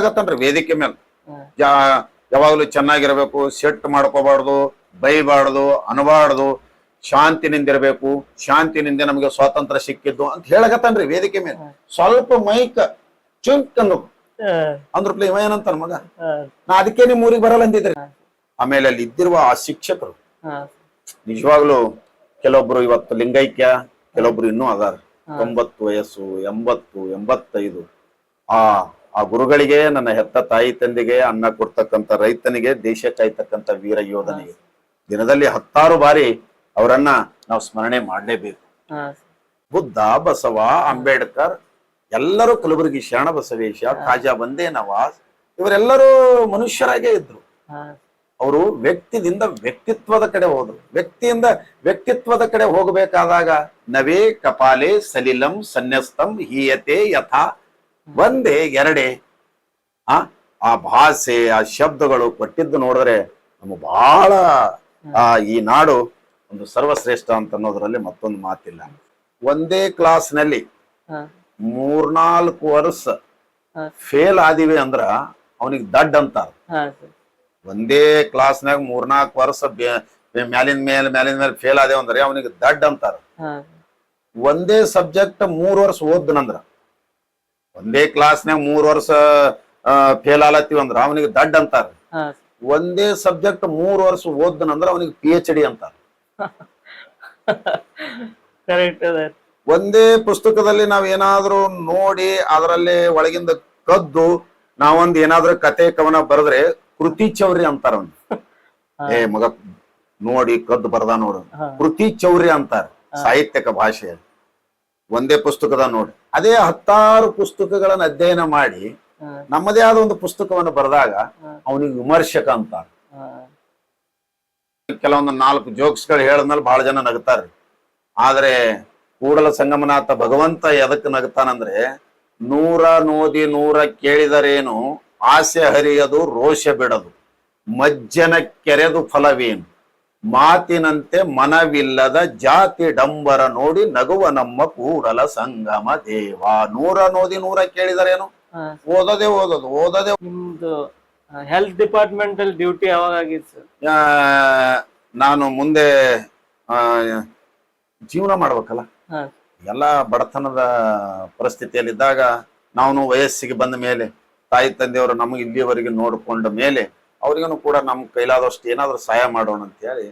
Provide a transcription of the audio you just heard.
ಆಗತ್ತನ್ರಿ ವೇದಿಕೆ ಮೇಲೆ ಯಾವಾಗ್ಲೂ ಚೆನ್ನಾಗಿರ್ಬೇಕು, ಸೆಟ್ ಮಾಡ್ಕೋಬಾರ್ದು, ಬೈಬಾರ್ದು, ಅನಬಾರ್ದು, ಶಾಂತಿನಿಂದಿರ್ಬೇಕು, ಶಾಂತಿನಿಂದ ನಮಗೆ ಸ್ವಾತಂತ್ರ್ಯ ಸಿಕ್ಕಿದ್ದು ಅಂತ ಹೇಳಕತ್ತನ್ರಿ ವೇದಿಕೆ ಮೇಲೆ. ಸ್ವಲ್ಪ ಮೈಕ್ ಚುಂಕ್ ಅನ್ನು ಅಂದ್ರ ಇವ ಏನಂತಾನ ಮಗ, ನಾ ಅದಕ್ಕೆ ನಿಮ್ ಊರಿಗೆ ಬರಲ್ಲ ಅಂದಿದ್ರಿ. ಆಮೇಲೆ ಅಲ್ಲಿ ಇದ್ದಿರುವ ಆ ಶಿಕ್ಷಕರು ನಿಜವಾಗ್ಲು ಕೆಲವೊಬ್ರು ಇವತ್ತು ಲಿಂಗೈಕ್ಯ, ಕೆಲವೊಬ್ರು ಇನ್ನೂ ಅದಾರ 90 ವಯಸ್ಸು, 80, 85. ಆ ಗುರುಗಳಿಗೆ, ನನ್ನ ಹೆತ್ತ ತಾಯಿ ತಂದೆಗೆ, ಅನ್ನ ಕೊಡ್ತಕ್ಕಂಥ ರೈತನಿಗೆ, ದೇಶ ಕಾಯ್ತಕ್ಕಂಥ ವೀರ ಯೋಧನಿಗೆ ದಿನದಲ್ಲಿ 10 ಬಾರಿ ಅವರನ್ನ ನಾವು ಸ್ಮರಣೆ ಮಾಡಲೇಬೇಕು. ಬುದ್ಧ, ಬಸವ, ಅಂಬೇಡ್ಕರ್ ಎಲ್ಲರೂ, ಕಲಬುರಗಿ ಶರಣ ಬಸವೇಶ, ಖಾಜಾ ಬಂದೇ ನವಾಜ್ ಇವರೆಲ್ಲರೂ ಮನುಷ್ಯರಾಗೇ ಇದ್ರು. ಅವರು ವ್ಯಕ್ತಿದಿಂದ ವ್ಯಕ್ತಿತ್ವದ ಕಡೆ ಹೋದ್ರು. ವ್ಯಕ್ತಿಯಿಂದ ವ್ಯಕ್ತಿತ್ವದ ಕಡೆ ಹೋಗಬೇಕಾದಾಗ ನವೇ ಕಪಾಲೆ ಸಲಿಲಂ ಸನ್ಯಸ್ತಂ ಹೀಯತೆ ಯಥಾ ಒಂದೇ ಎರಡೇ ಆ ಭಾಷೆ, ಆ ಶಬ್ದಗಳು ಕೊಟ್ಟಿದ್ದು ನೋಡಿದ್ರೆ ನಮ್ಗೆ ಬಹಳ ಈ ನಾಡು ಒಂದು ಸರ್ವಶ್ರೇಷ್ಠ ಅಂತ ಅನ್ನೋದ್ರಲ್ಲಿ ಮತ್ತೊಂದು ಮಾತಿಲ್ಲ. ಒಂದೇ ಕ್ಲಾಸ್ನಲ್ಲಿ 3-4 ವರ್ಷ ಫೇಲ್ ಆದಿವಿ ಅಂದ್ರ ಅವನಿಗೆ ದಡ್ಡ ಅಂತಾರ. ಒಂದೇ ಕ್ಲಾಸ್ನಾಗ 3-4 ವರ್ಷ ಮ್ಯಾಲಿನ ಮೇಲೆ ಫೇಲ್ ಆದೇವ ಅಂದ್ರೆ ಅವನಿಗೆ ದಡ್ಡ ಅಂತಾರ. ಒಂದೇ ಸಬ್ಜೆಕ್ಟ್ 3 ವರ್ಷ ಓದ್ನಂದ್ರ, ಒಂದೇ ಕ್ಲಾಸ್ನಾಗ 3 ವರ್ಷ ಫೇಲ್ ಆಲತ್ತೀವಿ ಅಂದ್ರ ಅವನಿಗೆ ದಡ್ಡ ಅಂತಾರ. ಒಂದೇ ಸಬ್ಜೆಕ್ಟ್ 3 ವರ್ಷ ಓದ್ನಂದ್ರ ಅವನಿಗೆ PhD ಅಂತಾರ. ಒಂದೇ ಪುಸ್ತಕದಲ್ಲಿ ನಾವ್ ಏನಾದ್ರೂ ನೋಡಿ ಅದರಲ್ಲಿ ಒಳಗಿಂದ ಕದ್ದು ನಾವೊಂದ್ ಏನಾದ್ರೂ ಕತೆ ಕವನ ಬರೆದ್ರೆ ಕೃತಿ ಚೌರ್ಯ ಅಂತಾರ. ಏ ಮಗ ನೋಡಿ ಕದ್ದು ಬರ್ದ ನೋಡು, ಕೃತಿ ಚೌರ್ಯ ಅಂತಾರ ಸಾಹಿತ್ಯಕ ಭಾಷೆಯಲ್ಲಿ. ಒಂದೇ ಪುಸ್ತಕದ ನೋಡಿ ಅದೇ 10 ಪುಸ್ತಕಗಳನ್ನ ಅಧ್ಯಯನ ಮಾಡಿ ನಮ್ಮದೇ ಆದ ಒಂದು ಪುಸ್ತಕವನ್ನು ಬರೆದಾಗ ಅವನಿಗೆ ವಿಮರ್ಶಕ ಅಂತಾರ. ಕೆಲವೊಂದು 4 ಜೋಕ್ಸ್ಗಳು ಹೇಳದ್ಮೇಲೆ ಬಹಳ ಜನ ನಗ್ತಾರ್ರಿ. ಆದ್ರೆ ಕೂಡಲ ಸಂಗಮನಾಥ ಭಗವಂತ ಎದಕ್ ನಗ್ತಾನಂದ್ರೆ, 100 ನೋದಿ 100 ಕೇಳಿದರೇನು, ಆಸೆ ಹರಿಯದು ರೋಷ ಬಿಡದು, ಮಜ್ಜನ ಕೆರೆದು ಫಲವೇನು, ಮಾತಿನಂತೆ ಮನವಿಲ್ಲದ ಜಾತಿ ಡಂಬರ ನೋಡಿ ನಗುವ ನಮ್ಮ ಕೂಡಲ ಸಂಗಮ ದೇವ. 100 ನೋದಿ 100 ಕೇಳಿದರೇನು, ಓದೋದೇ ಓದೋದು ಓದೋದೇ. ನಿಮ್ದು ಹೆಲ್ತ್ ಡಿಪಾರ್ಟ್ಮೆಂಟ್ ಅಲ್ಲಿ ಡ್ಯೂಟಿ ಯಾವಾಗ ಆಗಿತ್ತು? ನಾನು ಮುಂದೆ ಜೀವನ ಮಾಡ್ಬೇಕಲ್ಲ, ಎಲ್ಲ ಬಡತನದ ಪರಿಸ್ಥಿತಿಯಲ್ಲಿದ್ದಾಗ ನಾವು ವಯಸ್ಸಿಗೆ ಬಂದ ಮೇಲೆ ತಾಯಿ ತಂದೆಯವರು ನಮಗೆ ಇಲ್ಲಿಯವರೆಗೆ ನೋಡ್ಕೊಂಡ ಮೇಲೆ ಅವ್ರಿಗೂ ಕೂಡ ನಮ್ ಕೈಲಾದಷ್ಟು ಏನಾದ್ರೂ ಸಹಾಯ ಮಾಡೋಣ ಅಂತ ಹೇಳಿ